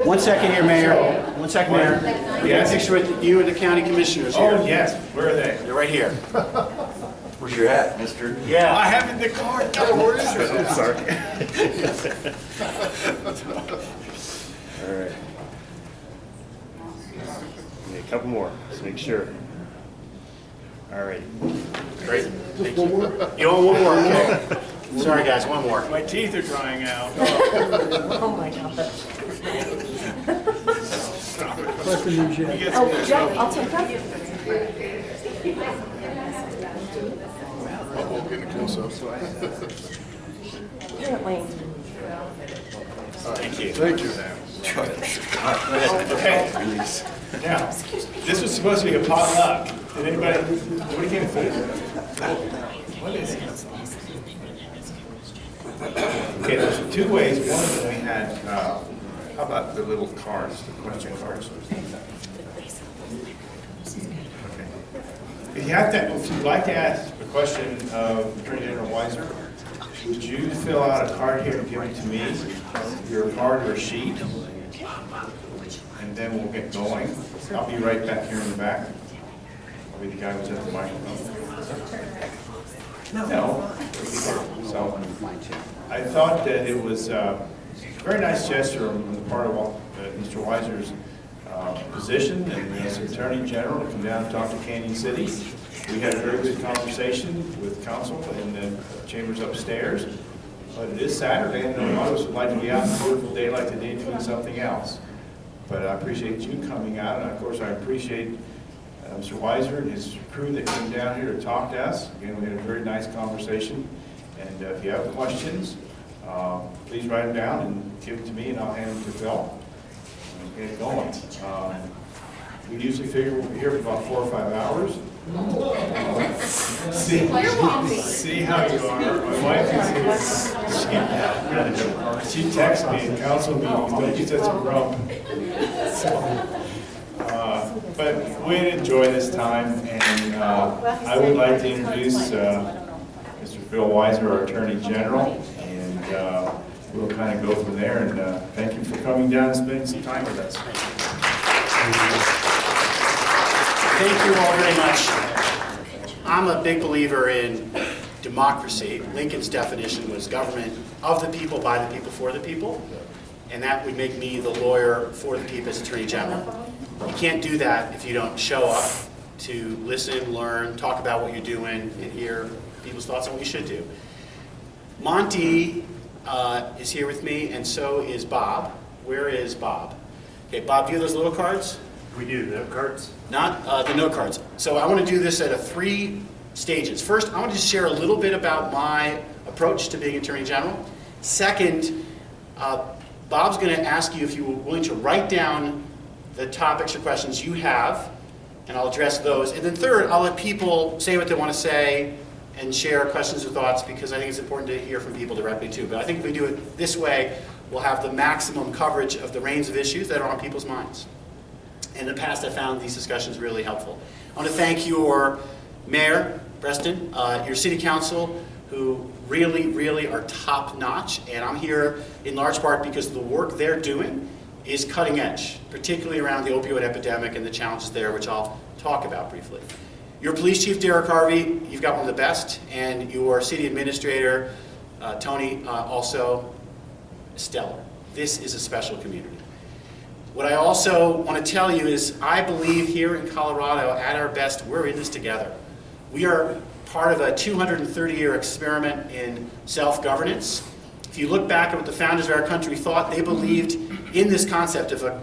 1 second here, Mayor. 1 second, Mayor. We got a picture with you and the county commissioners here. Oh, yes. Where are they? They're right here. Where's your hat, mister? Yeah. I have it in the car. Where is your hat? Sorry. All right. A couple more. Let's make sure. All right. Great. Thank you. You want one more? Okay. Sorry, guys. One more. My teeth are drying out. Oh my God. Oh, Joe, I'll take that. Apparently. Thank you. Thank you. Okay. Now, this was supposed to be a potluck. Did anybody, what came food? What is it? Okay, there's two ways. One of them we had, how about the little cards, the question cards? Okay. If you'd like to ask a question of Attorney General Weiser, would you fill out a card here and give it to me, your card or sheet, and then we'll get going. I'll be right back here in the back. I'll be the guy who's at the microphone. No. So I thought that it was a very nice gesture on the part of Mr. Weiser's position and as Attorney General to come down and talk to Canyon City. We had a very good conversation with council in the chambers upstairs. But it is Saturday, and a lot of us would like to be out in a beautiful day like today doing something else. But I appreciate you coming out, and of course I appreciate Mr. Weiser and his crew that came down here to talk to us. Again, we had a very nice conversation. And if you have questions, please write them down and give them to me, and I'll hand them to Phil. And get it going. We usually figure we'll be here for about 4 or 5 hours. See how you are. My wife is here. She texts me in council meetings, don't you touch a grump. But we enjoy this time, and I would like to introduce Mr. Phil Weiser, our Attorney General, and we'll kind of go from there. And thank you for coming down and spending some time with us. Thank you all very much. I'm a big believer in democracy. Lincoln's definition was government of the people, by the people, for the people. And that would make me the lawyer for the people as Attorney General. You can't do that if you don't show up to listen, learn, talk about what you're doing, and hear people's thoughts on what you should do. Monty is here with me, and so is Bob. Where is Bob? Okay, Bob, do you have those little cards? We do the cards. Not the note cards. So I want to do this at 3 stages. First, I want to just share a little bit about my approach to being Attorney General. Second, Bob's going to ask you if you were willing to write down the topics or questions you have, and I'll address those. And then third, I'll let people say what they want to say and share questions or thoughts, because I think it's important to hear from people directly too. But I think if we do it this way, we'll have the maximum coverage of the range of issues that are on people's minds. In the past, I found these discussions really helpful. I want to thank your Mayor, Preston, your City Council, who really, really are top-notch. And I'm here in large part because the work they're doing is cutting edge, particularly around the opioid epidemic and the challenges there, which I'll talk about briefly. Your Police Chief, Derek Harvey, you've got one of the best. And your City Administrator, Tony, also stellar. This is a special community. What I also want to tell you is I believe here in Colorado, at our best, we're in this together. We are part of a 230-year experiment in self-governance. If you look back at what the founders of our country thought, they believed in this concept of a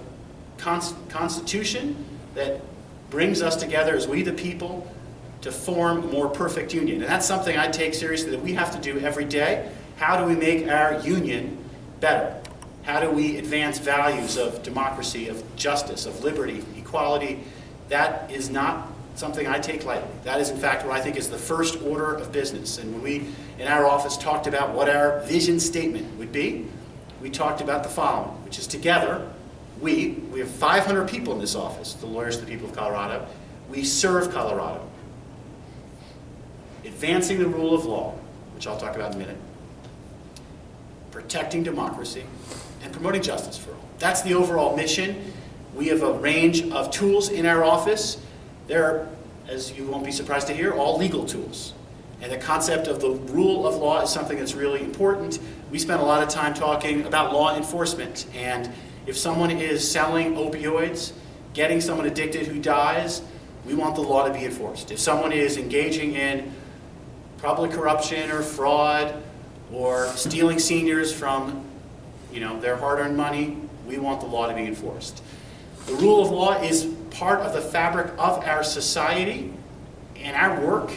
constitution that brings us together as we the people to form a more perfect union. And that's something I take seriously, that we have to do every day. How do we make our union better? How do we advance values of democracy, of justice, of liberty, equality? That is not something I take lightly. That is, in fact, what I think is the first order of business. And when we, in our office, talked about what our vision statement would be, we talked about the following, which is together, we have 500 people in this office, the lawyers, the people of Colorado. We serve Colorado. Advancing the rule of law, which I'll talk about in a minute. Protecting democracy, and promoting justice for all. That's the overall mission. We have a range of tools in our office. They're, as you won't be surprised to hear, all legal tools. And the concept of the rule of law is something that's really important. We spend a lot of time talking about law enforcement. And if someone is selling opioids, getting someone addicted who dies, we want the law to be enforced. If someone is engaging in public corruption or fraud or stealing seniors from their hard-earned money, we want the law to be enforced. The rule of law is part of the fabric of our society, and our work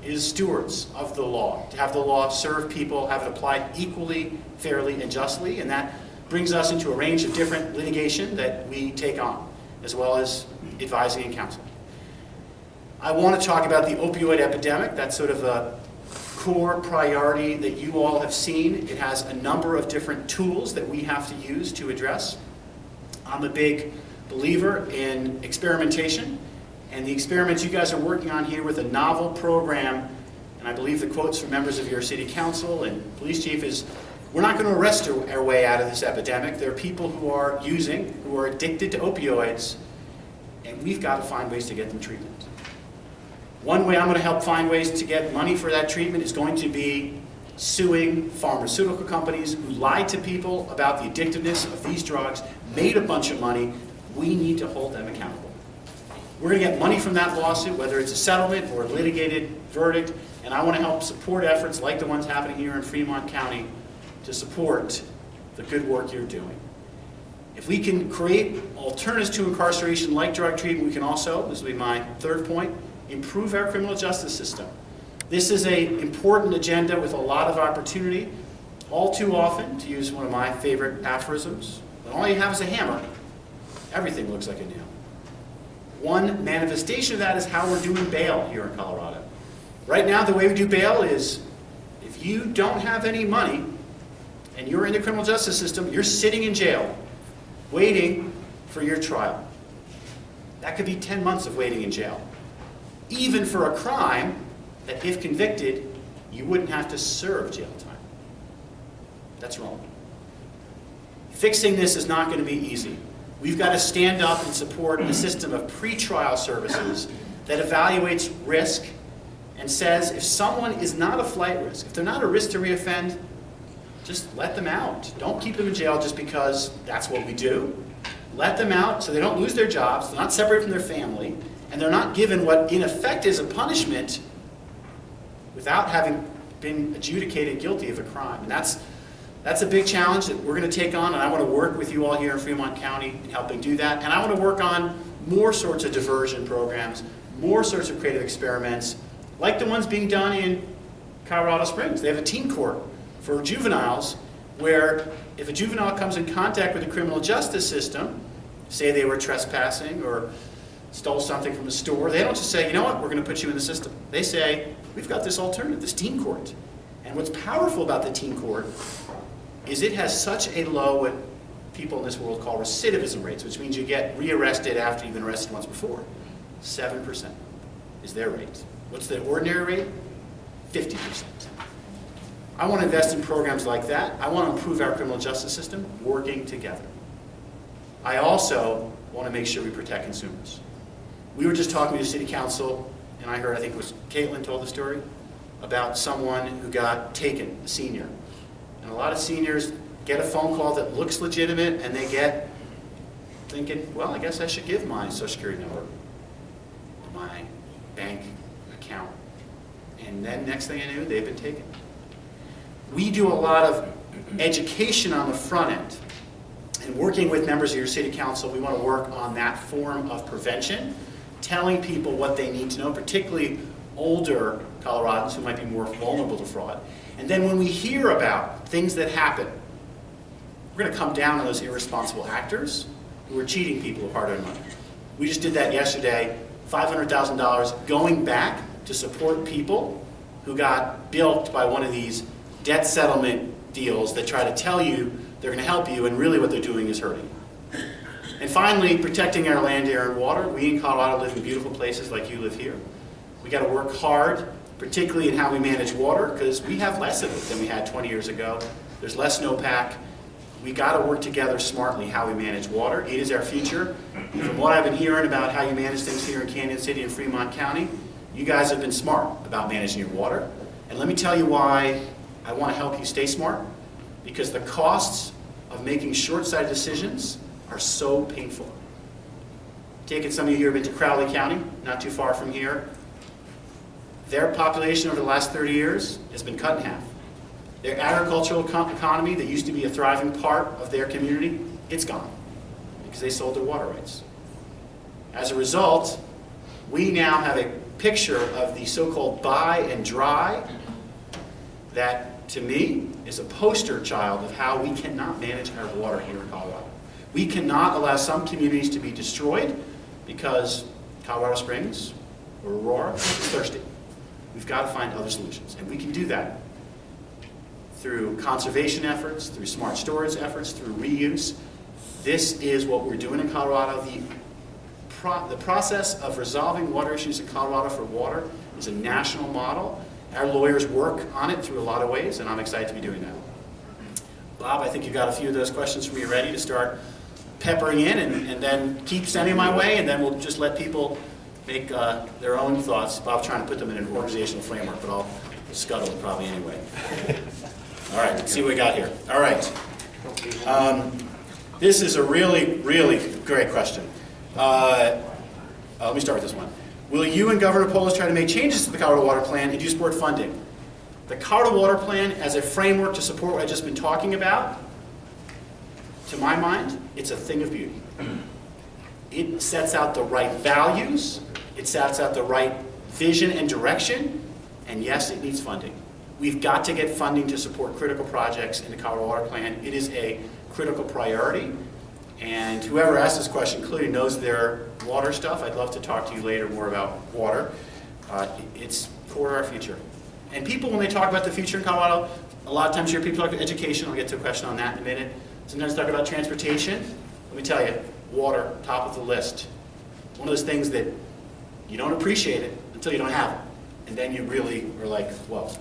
is stewards of the law, to have the law serve people, have it applied equally, fairly, and justly, and that brings us into a range of different litigation that we take on, as well as advising and counseling. I want to talk about the opioid epidemic. That's sort of a core priority that you all have seen. It has a number of different tools that we have to use to address. I'm a big believer in experimentation, and the experiments you guys are working on here with a novel program, and I believe the quotes from members of your city council and police chief is, we're not going to arrest our way out of this epidemic. There are people who are addicted to opioids, and we've got to find ways to get them treatment. One way I'm going to help find ways to get money for that treatment is going to be suing pharmaceutical companies who lied to people about the addictiveness of these drugs, made a bunch of money. We need to hold them accountable. We're going to get money from that lawsuit, whether it's a settlement or a litigated verdict, and I want to help support efforts like the ones happening here in Fremont County to support the good work you're doing. If we can create alternatives to incarceration like drug treatment, we can also, this will be my third point, improve our criminal justice system. This is an important agenda with a lot of opportunity. All too often, to use one of my favorite aphorisms, when all you have is a hammer, everything looks like a nail. One manifestation of that is how we're doing bail here in Colorado. Right now, the way we do bail is, if you don't have any money and you're in the criminal justice system, you're sitting in jail waiting for your trial. That could be 10 months of waiting in jail, even for a crime that, if convicted, you wouldn't have to serve jail time. That's wrong. Fixing this is not going to be easy. We've got to stand up and support a system of pretrial services that evaluates risk and says if someone is not a flight risk, if they're not a risk to reoffend, just let them out. Don't keep them in jail just because that's what we do. Let them out so they don't lose their jobs, they're not separated from their family, and they're not given what in effect is a punishment without having been adjudicated guilty of a crime. And that's a big challenge that we're going to take on, and I want to work with you all here in Fremont County in helping do that. And I want to work on more sorts of diversion programs, more sorts of creative experiments, like the ones being done in Colorado Springs. They have a teen court for juveniles where if a juvenile comes in contact with the criminal justice system, say they were trespassing or stole something from a store, they don't just say, you know what, we're going to put you in the system. They say, we've got this alternative, this teen court. And what's powerful about the teen court is it has such a low, what people in this world call recidivism rates, which means you get rearrested after you've been arrested once before. 7% is their rate. What's the ordinary rate? 50%. I want to invest in programs like that. I want to improve our criminal justice system, working together. I also want to make sure we protect consumers. We were just talking to the city council, and I heard, I think it was Caitlin told the story, about someone who got taken, a senior. And a lot of seniors get a phone call that looks legitimate, and they get thinking, well, I guess I should give my social security number, my bank account. And then next thing I knew, they've been taken. We do a lot of education on the front end. And working with members of your city council, we want to work on that form of prevention, telling people what they need to know, particularly older Coloradans who might be more vulnerable to fraud. And then when we hear about things that happen, we're going to come down on those irresponsible actors who are cheating people of hard-earned money. We just did that yesterday, $500,000 going back to support people who got bilked by one of these debt settlement deals that try to tell you they're going to help you, and really what they're doing is hurting you. And finally, protecting our land, air, and water. We in Colorado live in beautiful places like you live here. We got to work hard, particularly in how we manage water, because we have less of it than we had 20 years ago. There's less snowpack. we got to work together smartly how we manage water. It is our future. From what I've been hearing about how you manage things here in Canyon City and Fremont County, you guys have been smart about managing your water. And let me tell you why I want to help you stay smart. Because the costs of making short-sighted decisions are so painful. Take it, some of you here have been to Crowley County, not too far from here. Their population over the last 30 years has been cut in half. Their agricultural economy that used to be a thriving part of their community, it's gone because they sold their water rights. As a result, we now have a picture of the so-called buy and dry that, to me, is a poster child of how we cannot manage our water here in Colorado. We cannot allow some communities to be destroyed because Colorado Springs or Aurora is thirsty. We've got to find other solutions, and we can do that through conservation efforts, through smart storage efforts, through reuse. This is what we're doing in Colorado. The process of resolving water issues in Colorado for water is a national model. Our lawyers work on it through a lot of ways, and I'm excited to be doing that. Bob, I think you've got a few of those questions for me ready to start peppering in, and then keep sending my way, and then we'll just let people make their own thoughts. Bob's trying to put them in an organizational framework, but I'll scuttle it probably anyway. All right, let's see what we got here. All right. This is a really, really great question. Let me start with this one. Will you and Governor Polis try to make changes to the Colorado Water Plan and do support funding? The Colorado Water Plan as a framework to support what I've just been talking about, to my mind, it's a thing of beauty. It sets out the right values, it sets out the right vision and direction, and yes, it needs funding. We've got to get funding to support critical projects in the Colorado Water Plan. It is a critical priority, and whoever asked this question clearly knows their water stuff. I'd love to talk to you later more about water. It's core to our future. And people, when they talk about the future in Colorado, a lot of times you hear people talk about education. I'll get to a question on that in a minute. Sometimes talk about transportation. Let me tell you, water, top of the list. One of those things that you don't appreciate it until you don't have it. And then you really are like, whoa.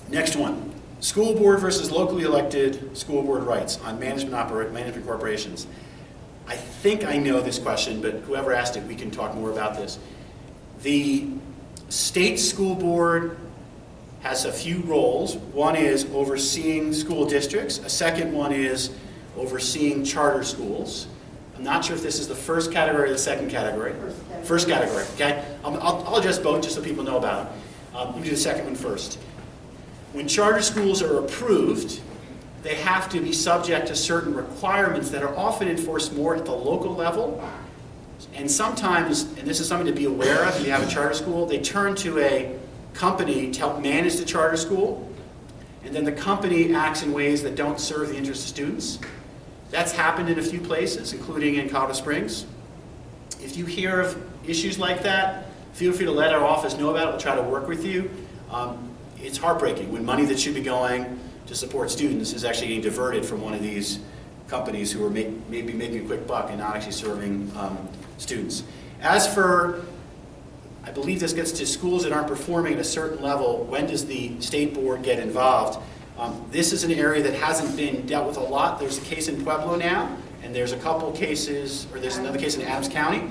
Next one. School board versus locally elected school board rights on management corporations. I think I know this question, but whoever asked it, we can talk more about this. The state school board has a few roles. One is overseeing school districts. A second one is overseeing charter schools. I'm not sure if this is the first category or the second category. First category, okay? I'll address both just so people know about it. Let me do the second one first. When charter schools are approved, they have to be subject to certain requirements that are often enforced more at the local level. And sometimes, and this is something to be aware of, if you have a charter school, they turn to a company to help manage the charter school, and then the company acts in ways that don't serve the interests of students. That's happened in a few places, including in Colorado Springs. If you hear of issues like that, feel free to let our office know about it. We'll try to work with you. It's heartbreaking when money that should be going to support students is actually getting diverted from one of these companies who are maybe making a quick buck and not actually serving students. As for, I believe this gets to schools that aren't performing at a certain level, when does the state board get involved? This is an area that hasn't been dealt with a lot. There's a case in Pueblo now, and there's a couple cases, or there's another case in Adams County.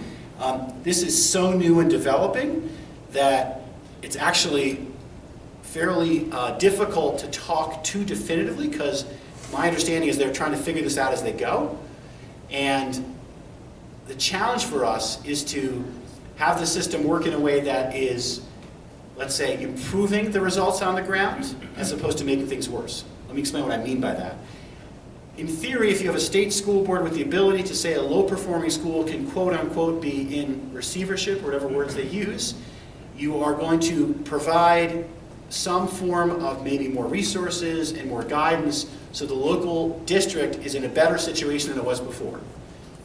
This is so new and developing that it's actually fairly difficult to talk too definitively, because my understanding is they're trying to figure this out as they go. And the challenge for us is to have the system work in a way that is, let's say, improving the results on the ground as opposed to making things worse. Let me explain what I mean by that. In theory, if you have a state school board with the ability to say a low-performing school can quote-unquote be in receivership, or whatever words they use, you are going to provide some form of maybe more resources and more guidance so the local district is in a better situation than it was before.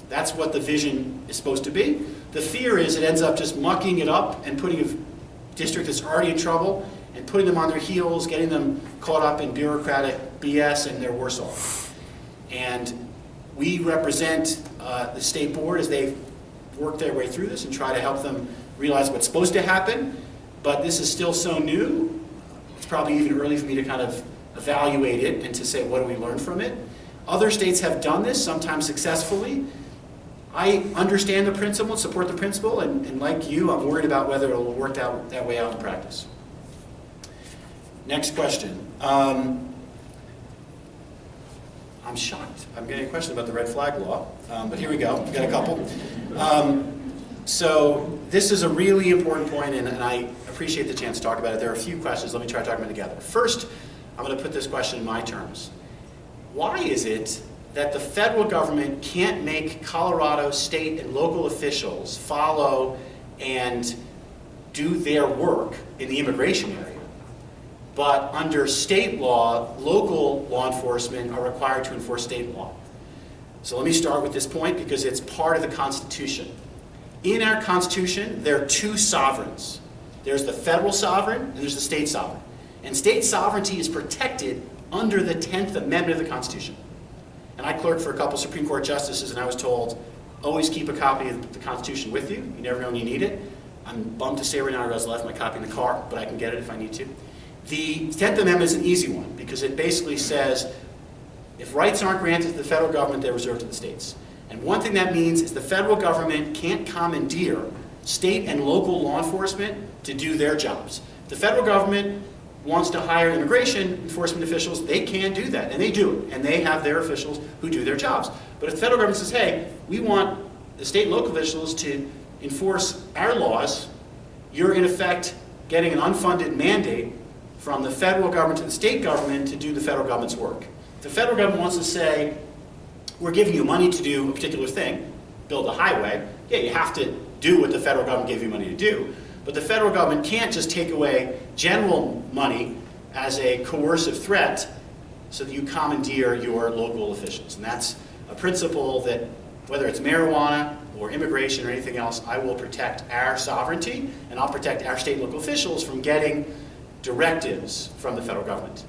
That's what the vision is supposed to be. The fear is it ends up just mucking it up and putting a district that's already in trouble and putting them on their heels, getting them caught up in bureaucratic BS, and they're worse off. And we represent the state board as they work their way through this and try to help them realize what's supposed to happen. But this is still so new, it's probably even early for me to kind of evaluate it and to say, what do we learn from it? Other states have done this, sometimes successfully. I understand the principle, support the principle, and like you, I'm worried about whether it will work that way out in practice. Next question. I'm shocked. I'm getting a question about the red flag law, but here we go. We've got a couple. So this is a really important point, and I appreciate the chance to talk about it. There are a few questions. Let me try to talk them together. First, I'm going to put this question in my terms. Why is it that the federal government can't make Colorado state and local officials follow and do their work in the immigration area, but under state law, local law enforcement are required to enforce state law? So let me start with this point because it's part of the Constitution. In our Constitution, there are two sovereigns. There's the federal sovereign and there's the state sovereign. And state sovereignty is protected under the 10th Amendment of the Constitution. And I clerked for a couple Supreme Court justices, and I was told, always keep a copy of the Constitution with you. You never know when you need it. I'm bummed to say right now I realize I left my copy in the car, but I can get it if I need to. The 10th Amendment is an easy one because it basically says if rights aren't granted to the federal government, they're reserved to the states. And one thing that means is the federal government can't commandeer state and local law enforcement to do their jobs. The federal government wants to hire immigration enforcement officials, they can do that, and they do it, and they have their officials who do their jobs. But if the federal government says, hey, we want the state and local officials to enforce our laws, you're in effect getting an unfunded mandate from the federal government to the state government to do the federal government's work. If the federal government wants to say, we're giving you money to do a particular thing, build a highway, yeah, you have to do what the federal government gave you money to do. But the federal government can't just take away general money as a coercive threat so that you commandeer your local officials. And that's a principle that, whether it's marijuana or immigration or anything else, I will protect our sovereignty and I'll protect our state and local officials from getting directives from the federal government.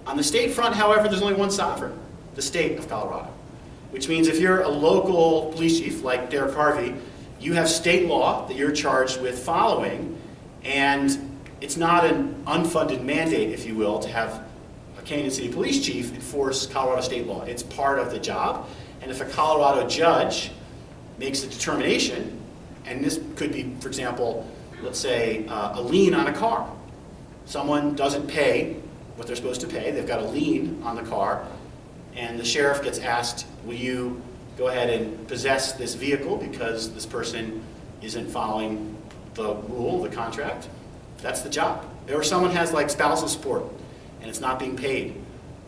On the state front, however, there's only one sovereign, the state of Colorado. Which means if you're a local police chief like Derek Harvey, you have state law that you're charged with following, and it's not an unfunded mandate, if you will, to have a Canon City police chief enforce Colorado state law. It's part of the job, and if a Colorado judge makes a determination, and this could be, for example, let's say a lien on a car. Someone doesn't pay what they're supposed to pay, they've got a lien on the car, and the sheriff gets asked, will you go ahead and possess this vehicle because this person isn't following the rule, the contract? That's the job. Or someone has like spousal support and it's not being paid,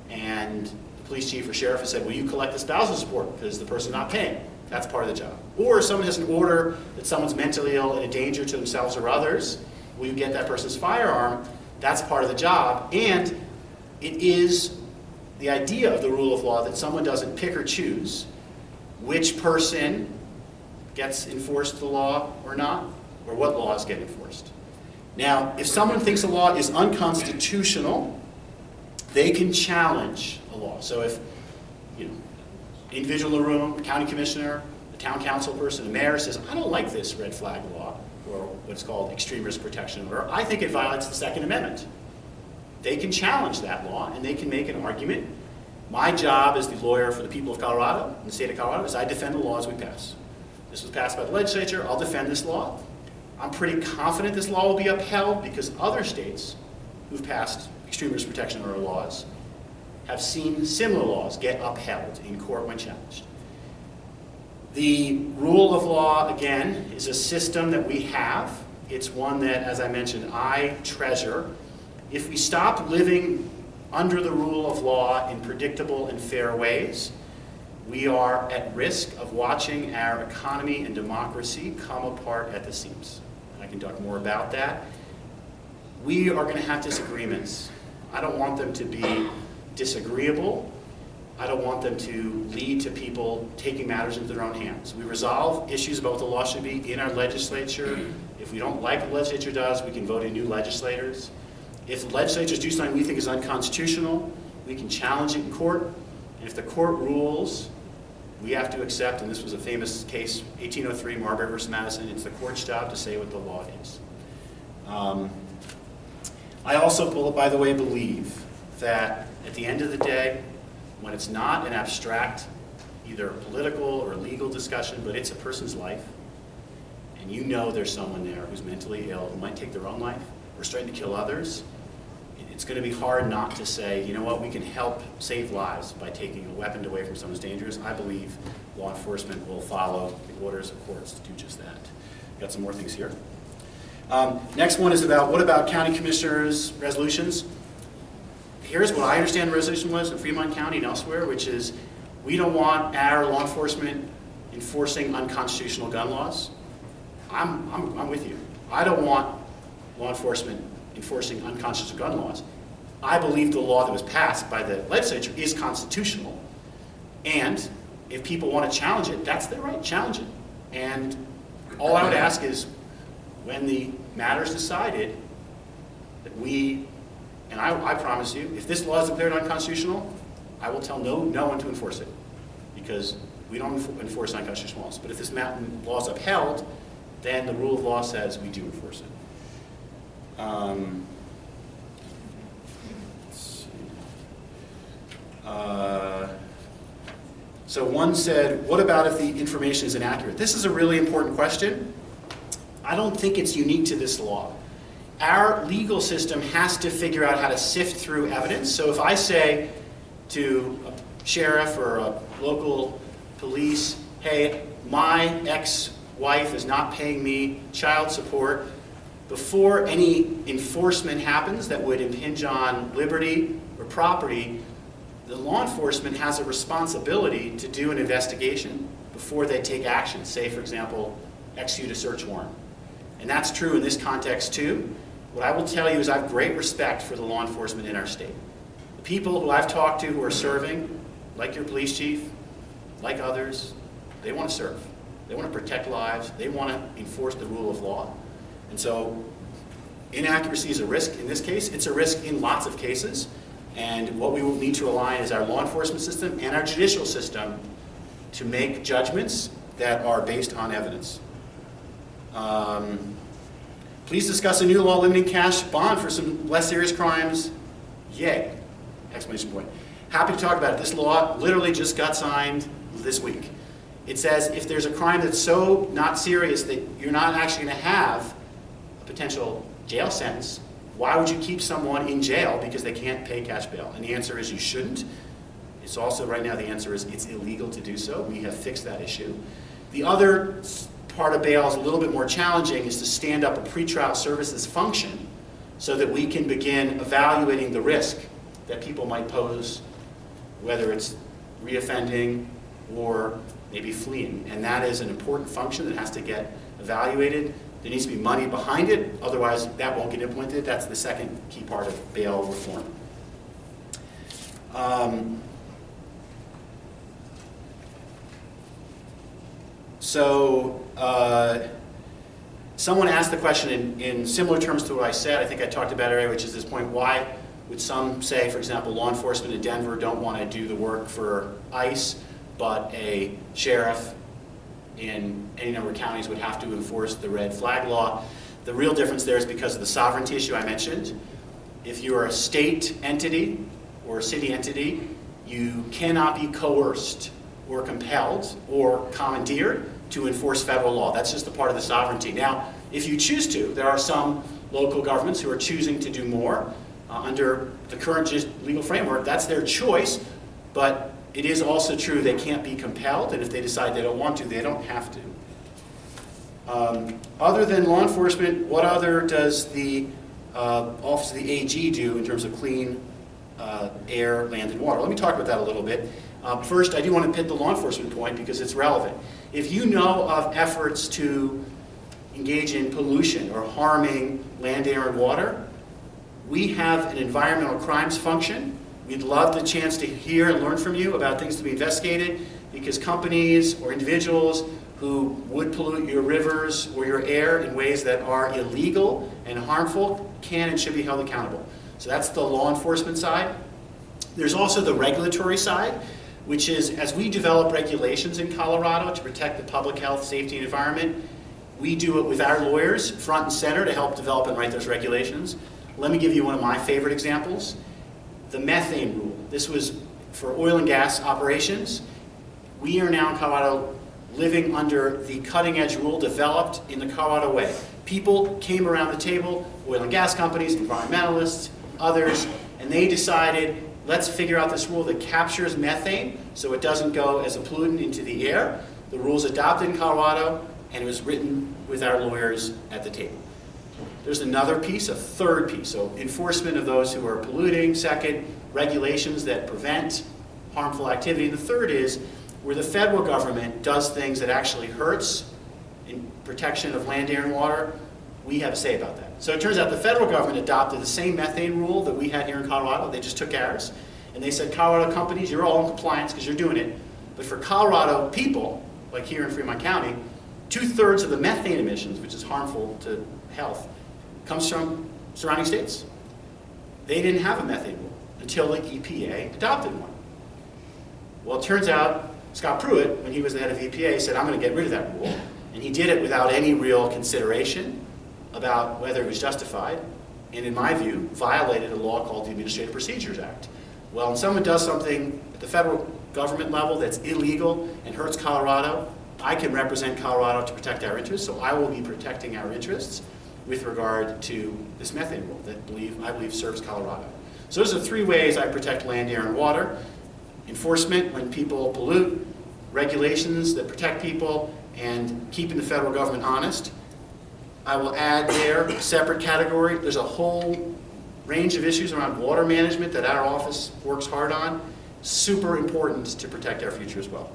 and the police chief or sheriff has said, will you collect the spousal support because the person's not paying? That's part of the job. Or someone has an order that someone's mentally ill and a danger to themselves or others, will you get that person's firearm? That's part of the job, and it is the idea of the rule of law that someone doesn't pick or choose which person gets enforced the law or not, or what laws get enforced. Now, if someone thinks a law is unconstitutional, they can challenge a law. So if, individual in the room, county commissioner, the town council person, the mayor says, I don't like this red flag law, or what's called extreme risk protection order, I think it violates the Second Amendment. They can challenge that law and they can make an argument. My job as the lawyer for the people of Colorado, in the state of Colorado, is I defend the laws we pass. This was passed by the legislature, I'll defend this law. I'm pretty confident this law will be upheld because other states who've passed extreme risk protection order laws have seen similar laws get upheld in court when challenged. The rule of law, again, is a system that we have. It's one that, as I mentioned, I treasure. If we stop living under the rule of law in predictable and fair ways, we are at risk of watching our economy and democracy come apart at the seams. And I can talk more about that. We are going to have disagreements. I don't want them to be disagreeable. I don't want them to lead to people taking matters into their own hands. We resolve issues about what the law should be in our legislature. If we don't like what the legislature does, we can vote in new legislators. If the legislatures do something we think is unconstitutional, we can challenge it in court. And if the court rules, we have to accept, and this was a famous case, 1803, Marbury versus Madison, it's the court's job to say what the law is. I also, by the way, believe that at the end of the day, when it's not an abstract, either political or legal discussion, but it's a person's life, and you know there's someone there who's mentally ill, who might take their own life, or starting to kill others, it's going to be hard not to say, you know what, we can help save lives by taking a weapon away from someone who's dangerous. I believe law enforcement will follow the orders of courts to do just that. Got some more things here. Next one is about, what about county commissioners' resolutions? Here's what I understand the resolution was in Fremont County and elsewhere, which is we don't want our law enforcement enforcing unconstitutional gun laws. I'm with you. I don't want law enforcement enforcing unconstitutional gun laws. I believe the law that was passed by the legislature is constitutional, and if people want to challenge it, that's their right, challenge it. And all I would ask is, when the matter is decided, that we, and I promise you, if this law is declared unconstitutional, I will tell no one to enforce it, because we don't enforce unconstitutional laws. But if this law is upheld, then the rule of law says we do enforce it. Let's see. So one said, what about if the information is inaccurate? This is a really important question. I don't think it's unique to this law. Our legal system has to figure out how to sift through evidence. So if I say to a sheriff or a local police, hey, my ex-wife is not paying me child support, before any enforcement happens that would impinge on liberty or property, the law enforcement has a responsibility to do an investigation before they take action. Say, for example, execute a search warrant. And that's true in this context too. What I will tell you is I have great respect for the law enforcement in our state. The people who I've talked to who are serving, like your police chief, like others, they want to serve. They want to protect lives. They want to enforce the rule of law. And so inaccuracy is a risk in this case. It's a risk in lots of cases. And what we will need to align is our law enforcement system and our judicial system to make judgments that are based on evidence. Please discuss a new law limiting cash bond for some less serious crimes. Yay! Exclamation point. Happy to talk about it. This law literally just got signed this week. It says if there's a crime that's so not serious that you're not actually going to have a potential jail sentence, why would you keep someone in jail because they can't pay cash bail? And the answer is you shouldn't. It's also, right now, the answer is it's illegal to do so. We have fixed that issue. The other part of bail is a little bit more challenging, is to stand up a pretrial services function so that we can begin evaluating the risk that people might pose, whether it's reoffending or maybe fleeing. And that is an important function that has to get evaluated. There needs to be money behind it, otherwise that won't get implemented. That's the second key part of bail reform. Someone asked the question in similar terms to what I said. I think I talked about it earlier, which is this point: why would some say, for example, law enforcement in Denver don't want to do the work for ICE, but a sheriff in any number of counties would have to enforce the red flag law? The real difference there is because of the sovereignty issue I mentioned. If you are a state entity or a city entity, you cannot be coerced or compelled or commandeered to enforce federal law. That's just a part of the sovereignty. Now, if you choose to, there are some local governments who are choosing to do more under the current legal framework. That's their choice, but it is also true they can't be compelled, and if they decide they don't want to, they don't have to. Other than law enforcement, what other does the Office of the AG do in terms of clean air, land, and water? Let me talk about that a little bit. First, I do want to pit the law enforcement point because it's relevant. If you know of efforts to engage in pollution or harming land, air, and water, we have an environmental crimes function. We'd love the chance to hear and learn from you about things to be investigated, because companies or individuals who would pollute your rivers or your air in ways that are illegal and harmful can and should be held accountable. So that's the law enforcement side. There's also the regulatory side, which is, as we develop regulations in Colorado to protect the public health, safety, and environment, we do it with our lawyers front and center to help develop and write those regulations. Let me give you one of my favorite examples. the methane rule. This was for oil and gas operations. We are now in Colorado living under the cutting edge rule developed in the Colorado way. People came around the table, oil and gas companies, environmentalists, others, and they decided, let's figure out this rule that captures methane so it doesn't go as a pollutant into the air. The rule's adopted in Colorado, and it was written with our lawyers at the table. There's another piece, a third piece. So enforcement of those who are polluting. Second, regulations that prevent harmful activity. And the third is where the federal government does things that actually hurts in protection of land, air, and water, we have a say about that. So it turns out the federal government adopted the same methane rule that we had here in Colorado. They just took ours. And they said, Colorado companies, you're all in compliance because you're doing it. But for Colorado people, like here in Fremont County, 2/3 of the methane emissions, which is harmful to health, comes from surrounding states. They didn't have a methane rule until the EPA adopted one. Well, it turns out Scott Pruitt, when he was the head of EPA, said, I'm going to get rid of that rule. And he did it without any real consideration about whether it was justified, and in my view, violated a law called the Administrative Procedures Act. Well, when someone does something at the federal government level that's illegal and hurts Colorado, I can represent Colorado to protect our interests, so I will be protecting our interests with regard to this methane rule that I believe serves Colorado. So those are 3 ways I protect land, air, and water. Enforcement when people pollute, regulations that protect people, and keeping the federal government honest. I will add there a separate category. There's a whole range of issues around water management that our office works hard on. Super important to protect our future as well.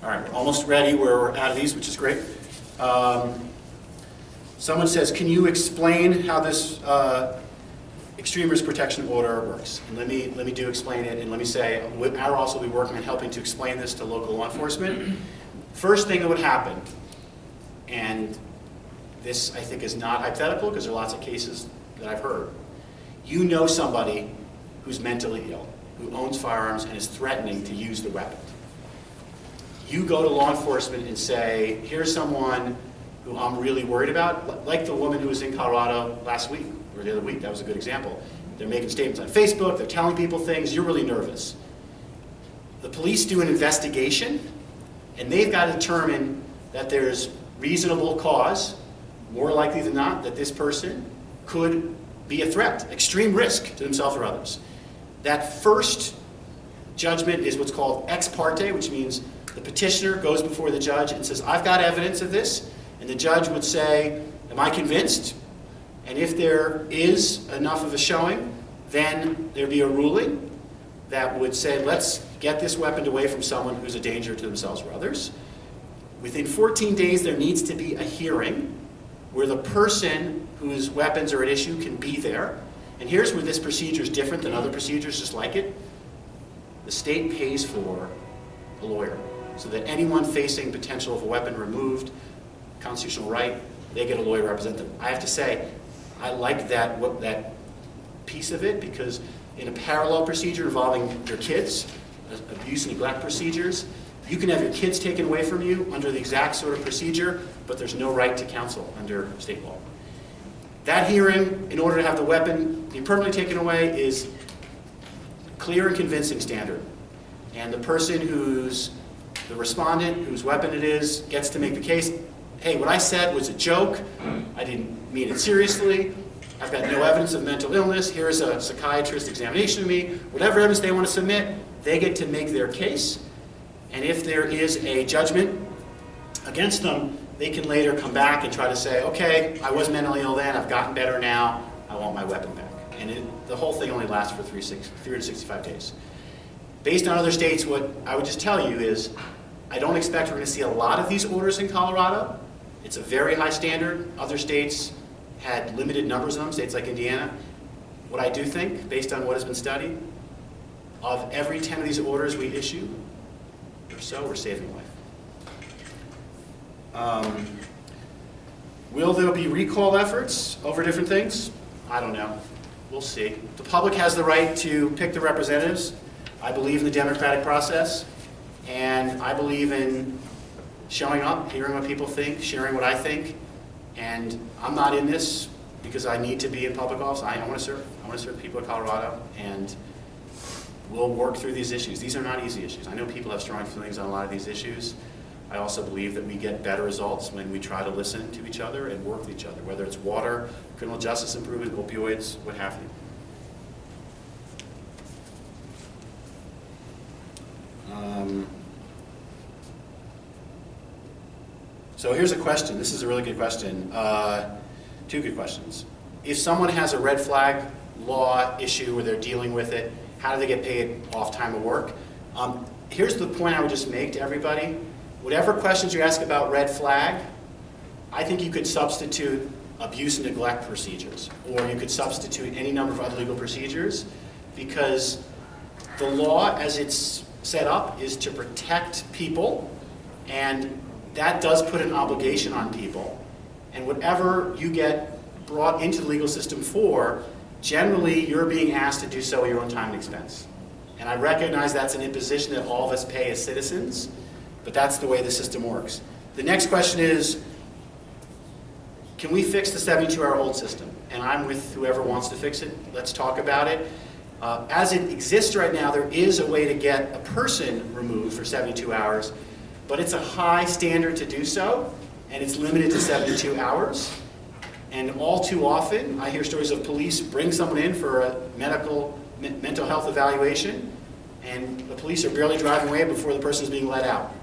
All right, we're almost ready. We're out of these, which is great. Someone says, can you explain how this extreme risk protection order works? And let me do explain it, and let me say, our office will be working on helping to explain this to local law enforcement. First thing that would happen, and this I think is not hypothetical because there are lots of cases that I've heard. You know somebody who's mentally ill, who owns firearms and is threatening to use the weapon. You go to law enforcement and say, here's someone who I'm really worried about, like the woman who was in Colorado last week, or the other week, that was a good example. They're making statements on Facebook, they're telling people things, you're really nervous. The police do an investigation, and they've got to determine that there's reasonable cause, more likely than not, that this person could be a threat, extreme risk to themselves or others. That first judgment is what's called ex parte, which means the petitioner goes before the judge and says, I've got evidence of this, and the judge would say, am I convinced? And if there is enough of a showing, then there'd be a ruling that would say, let's get this weapon away from someone who's a danger to themselves or others. Within 14 days, there needs to be a hearing where the person whose weapons are at issue can be there. And here's where this procedure is different than other procedures just like it. The state pays for a lawyer, so that anyone facing potential of a weapon removed, constitutional right, they get a lawyer to represent them. I have to say, I like that piece of it, because in a parallel procedure involving your kids, abuse and neglect procedures, you can have your kids taken away from you under the exact sort of procedure, but there's no right to counsel under state law. That hearing, in order to have the weapon be permanently taken away, is clear and convincing standard. And the person who's the respondent, whose weapon it is, gets to make the case. Hey, what I said was a joke. I didn't mean it seriously. I've got no evidence of mental illness. Here's a psychiatrist examination of me. Whatever evidence they want to submit, they get to make their case. And if there is a judgment against them, they can later come back and try to say, okay, I was mentally ill then, I've gotten better now, I want my weapon back. And the whole thing only lasts for 365 days. Based on other states, what I would just tell you is, I don't expect we're going to see a lot of these orders in Colorado. It's a very high standard. Other states had limited numbers of them, states like Indiana. What I do think, based on what has been studied, of every 10 of these orders we issue, or so, we're saving life. Will there be recall efforts over different things? I don't know. We'll see. The public has the right to pick the representatives. I believe in the democratic process, and I believe in showing up, hearing what people think, sharing what I think, and I'm not in this because I need to be in public office. I want to serve. I want to serve the people of Colorado, and we'll work through these issues. These are not easy issues. I know people have strong feelings on a lot of these issues. I also believe that we get better results when we try to listen to each other and work with each other, whether it's water, criminal justice improvement, opioids, what have you. So here's a question. This is a really good question. Two good questions. If someone has a red flag law issue where they're dealing with it, how do they get paid off time of work? Here's the point I would just make to everybody. Whatever questions you ask about red flag, I think you could substitute abuse and neglect procedures, or you could substitute any number of other legal procedures, because the law as it's set up is to protect people, and that does put an obligation on people. And whatever you get brought into the legal system for, generally you're being asked to do so at your own time and expense. And I recognize that's an imposition that all of us pay as citizens, but that's the way the system works. The next question is, can we fix the 72-hour hold system? And I'm with whoever wants to fix it. Let's talk about it. As it exists right now, there is a way to get a person removed for 72 hours, but it's a high standard to do so, and it's limited to 72 hours. And all too often, I hear stories of police bring someone in for a mental health evaluation, and the police are barely driving away before the person is being let out.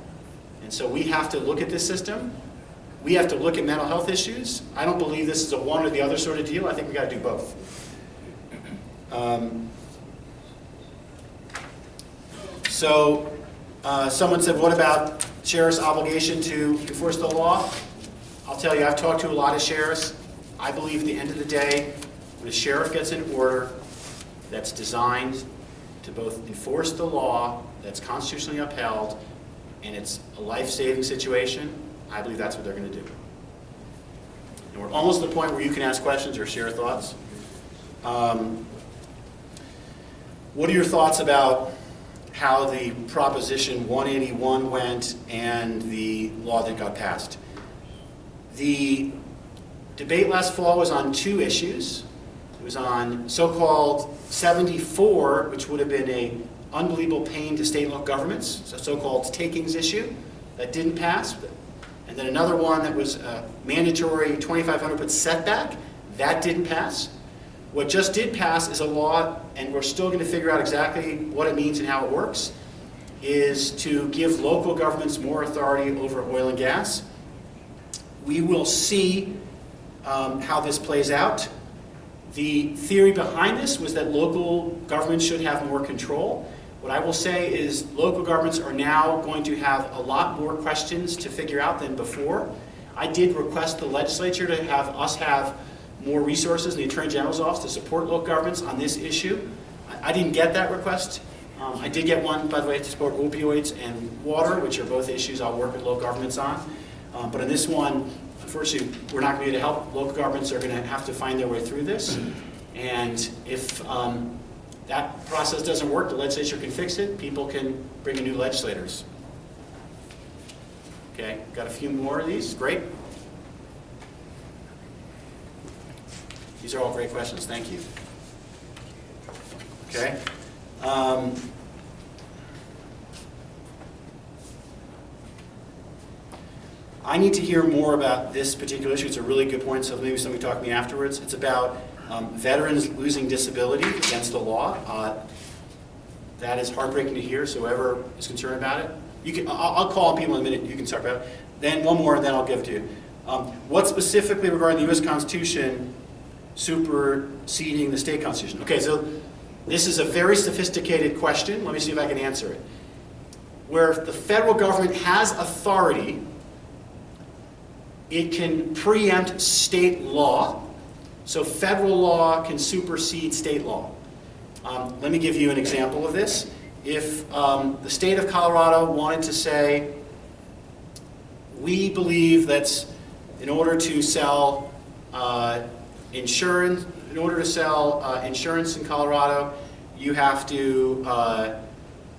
And so we have to look at this system. We have to look at mental health issues. I don't believe this is a one or the other sort of deal. I think we've got to do both. Someone said, what about sheriff's obligation to enforce the law? I'll tell you, I've talked to a lot of sheriffs. I believe at the end of the day, when a sheriff gets an order that's designed to both enforce the law, that's constitutionally upheld, and it's a life-saving situation, I believe that's what they're going to do. And we're almost at the point where you can ask questions or share thoughts. What are your thoughts about how the Proposition 181 went and the law that got passed? The debate last fall was on two issues. It was on so-called 74, which would have been an unbelievable pain to state and local governments, so-called takings issue, that didn't pass. And then another one that was a mandatory 2,500 foot setback, that didn't pass. What just did pass is a law, and we're still going to figure out exactly what it means and how it works, is to give local governments more authority over oil and gas. We will see how this plays out. The theory behind this was that local governments should have more control. What I will say is local governments are now going to have a lot more questions to figure out than before. I did request the legislature to have us have more resources in the Attorney General's office to support local governments on this issue. I didn't get that request. I did get one, by the way, to support opioids and water, which are both issues I'll work with local governments on. But on this one, unfortunately, we're not going to be able to help. Local governments are going to have to find their way through this. And if that process doesn't work, the legislature can fix it. People can bring in new legislators. Okay, got a few more of these. Great. These are all great questions. Thank you. Okay. I need to hear more about this particular issue. It's a really good point, so maybe somebody talk to me afterwards. It's about veterans losing disability against the law. That is heartbreaking to hear, so whoever is concerned about it. You can, I'll call on people in a minute, you can talk about it. Then one more, and then I'll give it to you. What specifically regarding the U.S. Constitution superseding the state constitution? Okay, so this is a very sophisticated question. Let me see if I can answer it. Where the federal government has authority, it can preempt state law. So federal law can supersede state law. Let me give you an example of this. If the state of Colorado wanted to say, we believe that in order to sell insurance in Colorado, you have to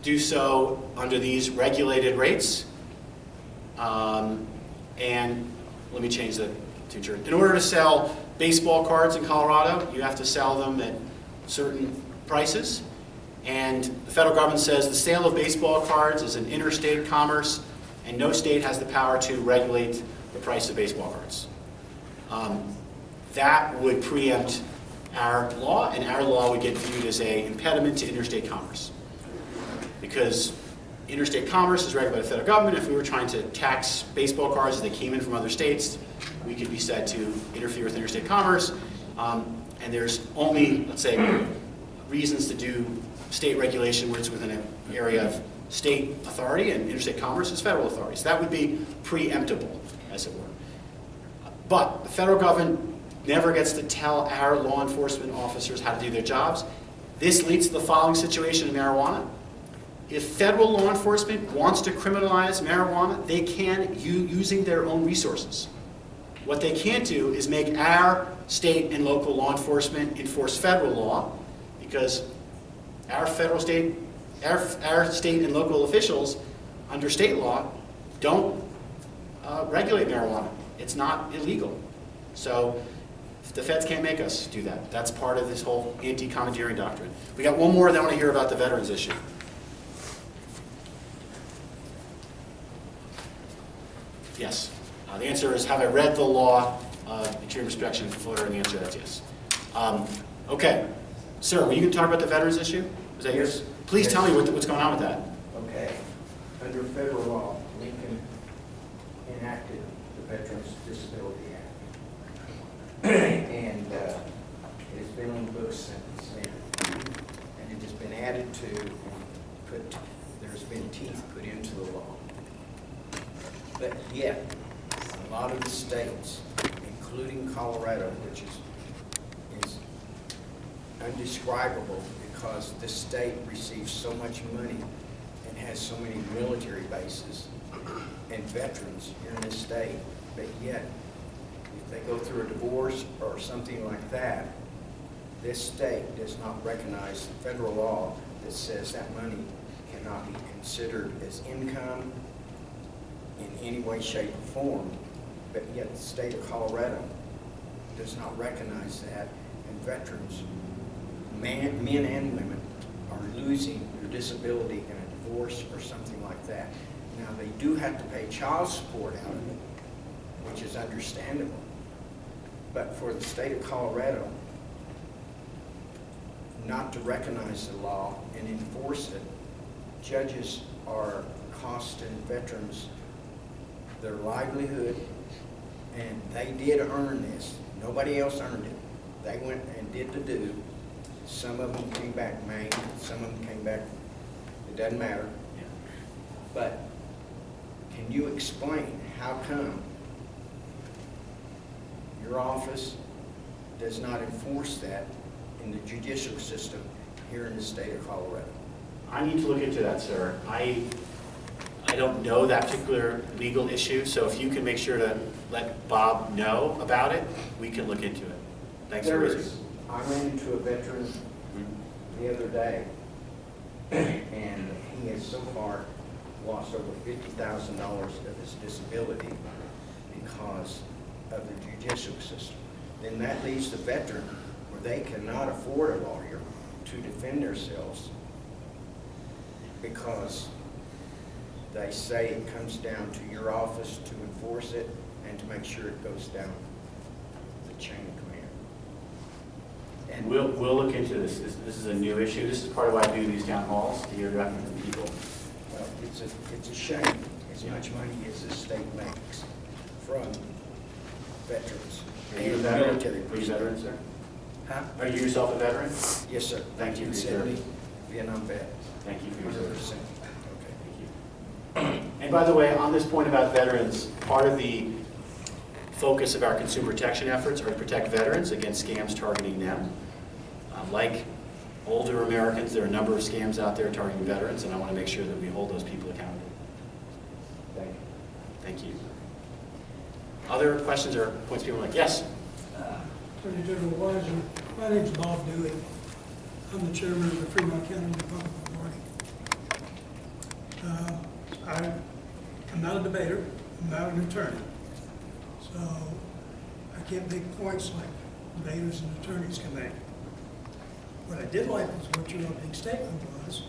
do so under these regulated rates. And let me change that to insurance. In order to sell baseball cards in Colorado, you have to sell them at certain prices. And the federal government says the sale of baseball cards is an interstate commerce, and no state has the power to regulate the price of baseball cards. That would preempt our law, and our law would get viewed as an impediment to interstate commerce. Because interstate commerce is regulated by the federal government. If we were trying to tax baseball cards as they came in from other states, we could be said to interfere with interstate commerce. And there's only, let's say, reasons to do state regulation where it's within an area of state authority, and interstate commerce is federal authority. So that would be preemptible, as it were. But the federal government never gets to tell our law enforcement officers how to do their jobs. This leads to the following situation in marijuana. If federal law enforcement wants to criminalize marijuana, they can using their own resources. What they can't do is make our state and local law enforcement enforce federal law, because our state and local officials under state law don't regulate marijuana. It's not illegal. So the feds can't make us do that. That's part of this whole anti-commandeering doctrine. We got one more that I want to hear about the veterans issue. Yes. The answer is, have I read the law, extreme inspection for footer? And the answer is yes. Okay. Sir, were you going to talk about the veterans issue? Was that yours? Please tell me what's going on with that. Okay. Under federal law, Lincoln enacted the Veterans Disability Act. And it's been on the books since then. And it has been added to and there's been teeth put into the law. But yet, a lot of the states, including Colorado, which is undescribable because this state receives so much money and has so many military bases and veterans here in this state, but yet, if they go through a divorce or something like that, this state does not recognize the federal law that says that money cannot be considered as income in any way, shape, or form, but yet the state of Colorado does not recognize that, and veterans, men and women, are losing their disability in a divorce or something like that. Now, they do have to pay child support out of it, which is understandable, but for the state of Colorado not to recognize the law and enforce it, judges are costing veterans their livelihood, and they did earn this. Nobody else earned it. They went and did the due. Some of them came back maimed, some of them came back, it doesn't matter. But can you explain how come your office does not enforce that in the judicial system here in the state of Colorado? I need to look into that, sir. I don't know that particular legal issue, so if you can make sure to let Bob know about it, we can look into it. Thanks for raising it. I ran into a veteran the other day, and he has so far lost over $50,000 of his disability because of the judicial system. Then that leaves the veteran where they cannot afford a lawyer to defend themselves because they say it comes down to your office to enforce it and to make sure it goes down the chain of command. And We'll look into this. This is a new issue. This is part of why I do these town halls, to hear directly from people. well, it's a shame as much money as the state makes from veterans. Are you a and veteran? military Are you a personnel. veteran, sir? Huh? Are you yourself a veteran? Yes, sir. Thank you for your 1970, service. Vietnam vet. Thank you for your 100%. service. Okay. Thank you. And by the way, on this point about veterans, part of the focus of our consumer protection efforts are to protect veterans against scams targeting them. Like older Americans, there are a number of scams out there targeting veterans, and I want to make sure that we hold those people accountable. Thank you. Thank you. Other questions or points people like? Yes? Attorney General Weiser, my name's Bob Dewey. I'm the chairman of the Fremont County Republican Party. I'm not a debater, I'm not an attorney. So I can't make points like mayors and attorneys can make. What I did like was what your opening statement was,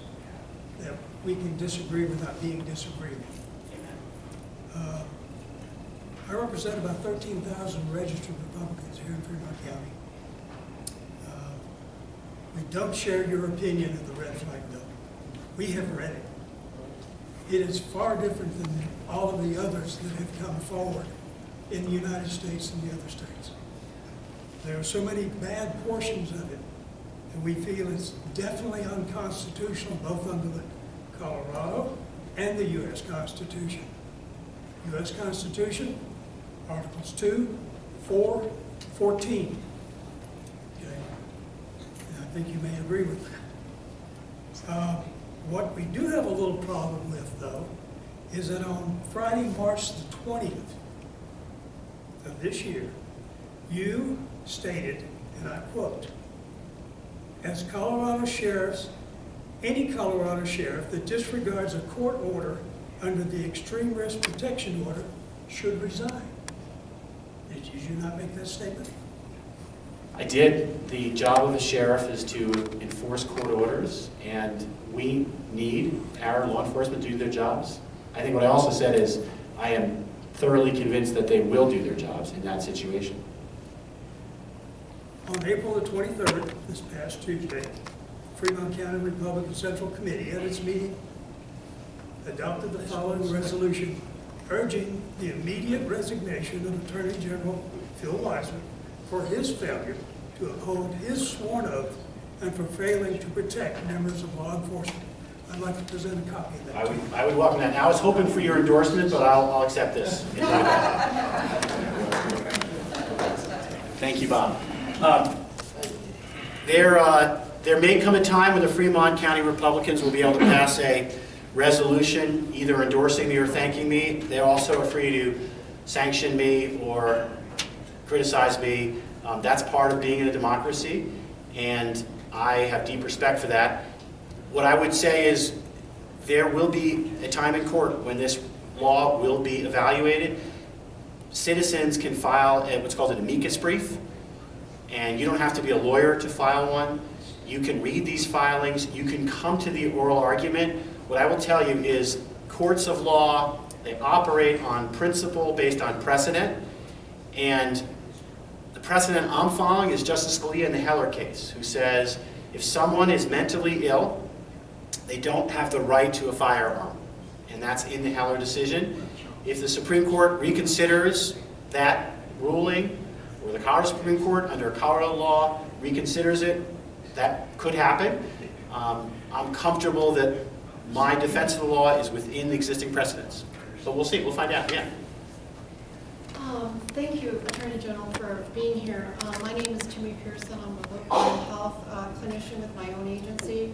that we can disagree without being disagreeable. I represent about 13,000 registered Republicans here in Fremont County. We don't share your opinion of the red flag bill. We have read it. It is far different than all of the others that have come forward in the United States and the other states. There are so many bad portions of it, and we feel it's definitely unconstitutional, both under the Colorado and the U.S. Constitution. U.S. Constitution, Articles 2, 4, 14. Okay? And I think you may agree with that. What we do have a little problem with, though, is that on Friday, March the 20th of this year, you stated, and I quote, "As Colorado sheriffs, any Colorado sheriff that disregards a court order under the extreme risk protection order should resign." Did you not make that statement? I did. The job of the sheriff is to enforce court orders, and we need our law enforcement to do their jobs. I think what I also said is I am thoroughly convinced that they will do their jobs in that situation. On April the 23rd, this past Tuesday, Fremont County Republican Central Committee at its meeting adopted the following resolution urging the immediate resignation of Attorney General Phil Weiser for his failure to uphold his sworn oath and for failing to protect members of law enforcement. I'd like to present a copy of that. I would welcome that. I was hoping for your endorsement, but I'll accept this. Thank you, Bob. There may come a time when the Fremont County Republicans will be able to pass a resolution either endorsing me or thanking me. They also are free to sanction me or criticize me. That's part of being in a democracy, and I have deep respect for that. What I would say is there will be a time in court when this law will be evaluated. Citizens can file what's called an amicus brief, and you don't have to be a lawyer to file one. You can read these filings. You can come to the oral argument. What I will tell you is courts of law, they operate on principle based on precedent, and the precedent I'm following is Justice Scalia in the Heller case, who says if someone is mentally ill, they don't have the right to a firearm, and that's in the Heller decision. If the Supreme Court reconsiders that ruling, or the Colorado Supreme Court under Colorado law reconsiders it, that could happen. I'm comfortable that my defense of the law is within the existing precedents. But we'll see, we'll find out, yeah. Thank you, Attorney General, for being here. My name is Timmy Pearson. I'm a local health clinician with my own agency.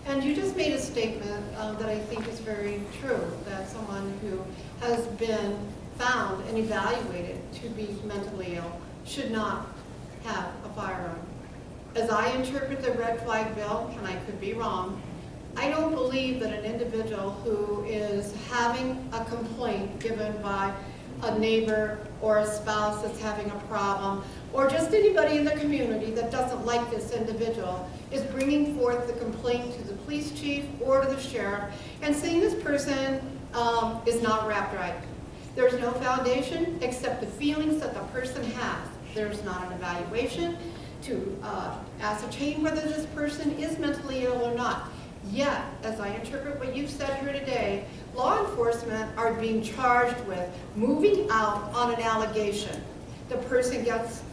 And you just made a statement that I think is very true, that someone who has been found and evaluated to be mentally ill should not have a firearm. As I interpret the red flag bill, and I could be wrong, I don't believe that an individual who is having a complaint given by a neighbor or a spouse that's having a problem, or just anybody in the community that doesn't like this individual, is bringing forth the complaint to the police chief or to the sheriff and saying this person is not wrapped right. There's no foundation except the feelings that the person has. There's not an evaluation to ascertain whether this person is mentally ill or not. Yet, as I interpret what you've said here today, law enforcement are being charged with moving out on an allegation. The person gets,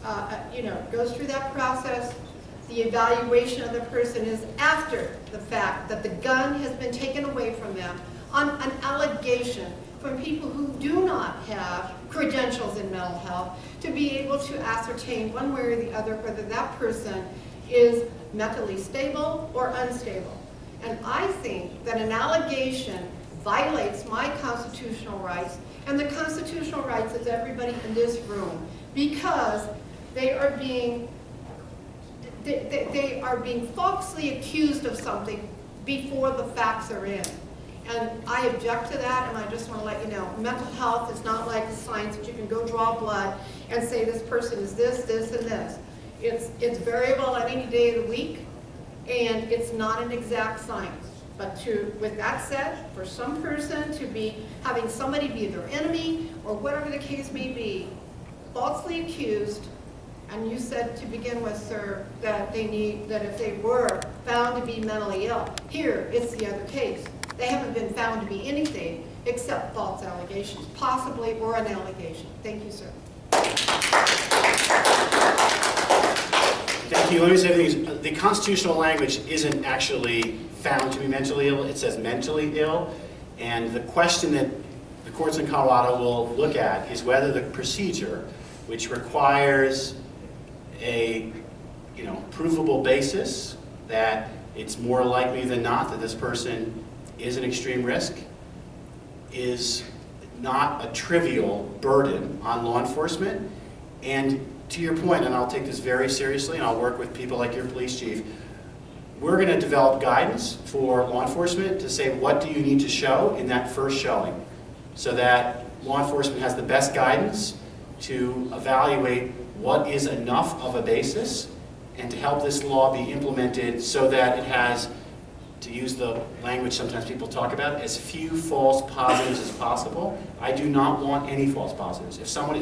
goes through that process. The evaluation of the person is after the fact that the gun has been taken away from them on an allegation from people who do not have credentials in mental health to be able to ascertain one way or the other whether that person is mentally stable or unstable. And I think that an allegation violates my constitutional rights and the constitutional rights of everybody in this room, because they are being falsely accused of something before the facts are in. And I object to that, and I just want to let you know, mental health is not like science that you can go draw blood and say this person is this, this, and this. It's variable at any day of the week, and it's not an exact science. But with that said, for some person to be having somebody be their enemy, or whatever the case may be, falsely accused, and you said to begin with, sir, that that if they were found to be mentally ill, here, it's the other case. They haven't been found to be anything except false allegations, possibly, or an allegation. Thank you, sir. Thank you. Let me say things. The constitutional language isn't actually found to be mentally ill. It says mentally ill. And the question that the courts in Colorado will look at is whether the procedure, which requires a provable basis that it's more likely than not that this person is an extreme risk, is not a trivial burden on law enforcement. And to your point, and I'll take this very seriously, and I'll work with people like your police chief, we're going to develop guidance for law enforcement to say, what do you need to show in that first showing, so that law enforcement has the best guidance to evaluate what is enough of a basis and to help this law be implemented so that it has, to use the language sometimes people talk about, as few false positives as possible. I do not want any false positives. If someone is